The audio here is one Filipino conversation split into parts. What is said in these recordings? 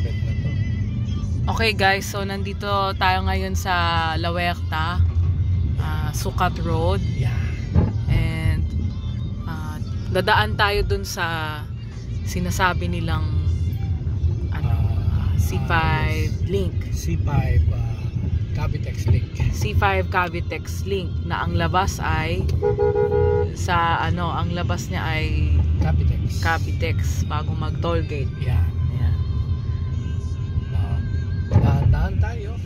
Elizabeth na to. Okay guys, so nandito tayo ngayon sa La Huerta, Sucat Road. Yeah. And dadaan tayo dun sa sinasabi nilang C5 link. C5 Cavitex link. C5 Cavitex link na ang labas ay ang labas niya ay Cavitex bago mag toll gate. Yeah. Daan tayo.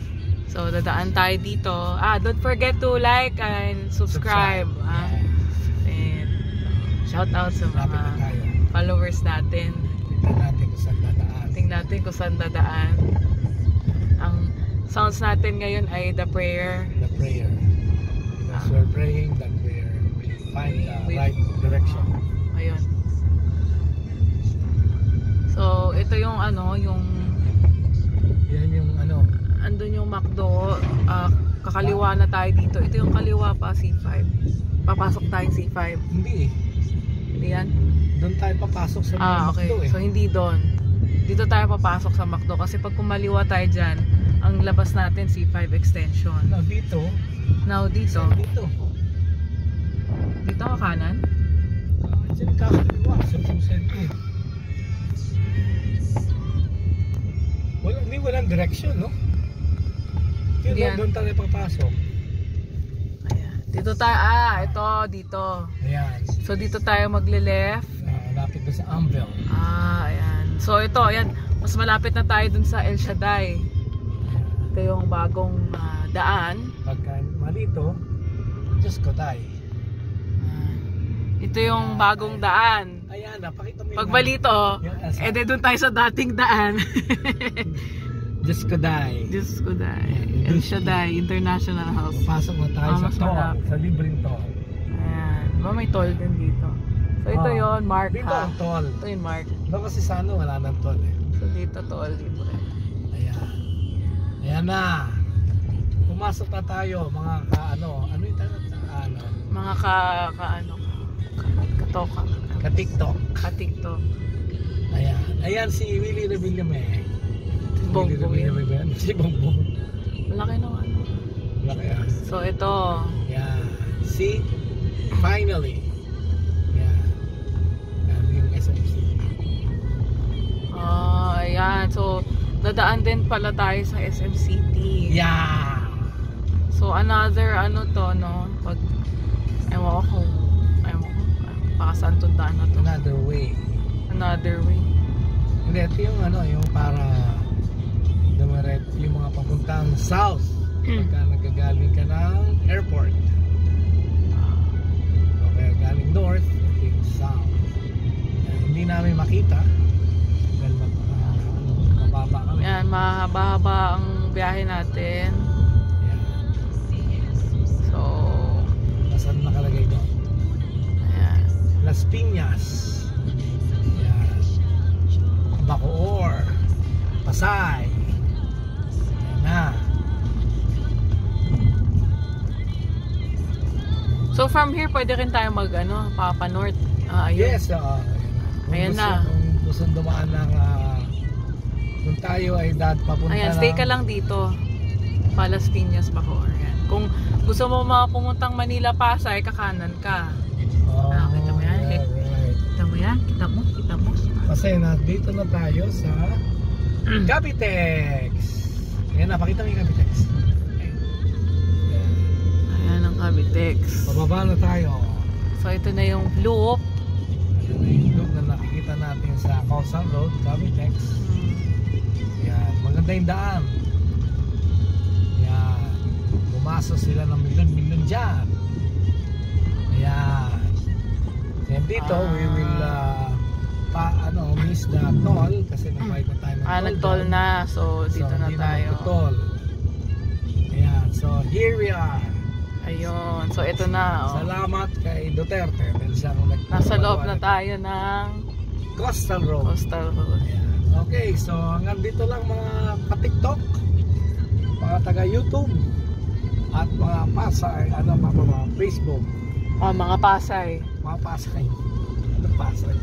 So dadaan tayo dito. Don't forget to like and subscribe. And shout out sa mga followers natin. Tingnan natin kung saan dadaan. Ang sounds natin ngayon ay the prayer. The prayer. Because we're praying that we find the right direction. Ayun. So ito yung yan yung andun yung McDo, kakaliwa na tayo dito. Ito yung kaliwa pa, C5. Papasok tayo C5. Hindi yan? Doon tayo papasok sa okay. McDo So hindi doon. Dito tayo papasok sa McDo kasi pag kumaliwa tayo dyan, ang labas natin C5 extension. Dito. Dito. Dito ka kanan? Diyan kakaliwa sa Pusenko. Walang direction, no? Doon tayo papasok. Ayan. Dito tayo, dito. Ayan. So dito tayo magle-left. Malapit na sa Amvel. Ayan. So ito, ayan. Mas malapit na tayo dun sa El Shaddai. Ito yung bagong daan. Pagka malito, Diyos ko tayo. Ito yung bagong daan. Ayan, napakita mo yung pagbalito, doon tayo sa dating daan. Diyos ko dahi. Diyos ko dahi. El Shaddai International House. Pasok na tayo sa toll, sa libreng toll. Ayan. May toll din dito. So ito yon mark dito ang toll. Ito yung mark. Doon kasi sa wala nang toll eh. So dito toll libre. Ayan. Ayan na. Pumasok na tayo mga mga ka-TikTok. Ka-TikTok. Ayan. Ayan si Willie Revillame. Bongbong yan. Si Bongbong. Malaki na Malaki So ito. Yeah. See? Finally. Yeah. Yan yung SMC. Ayan. So dadaan din pala tayo sa SM City. Yeah. So another pag ewan ko baka saan itong daan na to. Another way. Hindi, ito yung yung para yung mga papuntang south pagka nagagaling ka ng airport. Okay, galing north, ito yung south. Hindi namin makita dahil mababa kami. Yan, mahaba-haba ang biyahe natin. Yan. So saan nakalagay doon? Ayan. Las Piñas. Yan. Bacoor. Pasay. Yan na. So from here pwede rin tayo Papa North. Ayun. Yes, ayan na. Kung gusto dumaan ng kung tayo ay papunta. Ayan, stay ka lang dito. Las Piñas, Bacoor. Ayan. Kung gusto mo pumuntang Manila, Pasay, kakanan ka. Kita mo yan? Right. Kita mo yan? Kita mo? Kasi dito na tayo sa Cavitex. Ayan, napakita mo yung Cavitex. Ayan ang Cavitex. Pababa na tayo. So ito na yung loop. Ito na yung loop na nakikita natin sa Coastal Road, Cavitex. Ayan, maganda yung daan. Ayan, bumasok sila ng milyon-milyon dyan. Ayan. And dito, we will miss the toll kasi nagbayad na tayo ng toll. Nag-toll na. So dito na tayo. Toll. Ayan, so here we are. Ayun. So ito na. Salamat kay Duterte. Nasa loob na tayo ng Coastal Road. Ayan. Okay, so hanggang dito lang mga ka-TikTok, mga taga-YouTube, at mga Pasay, mga Facebook. Mga Pasay. Mga Pasay. Ano Pasay?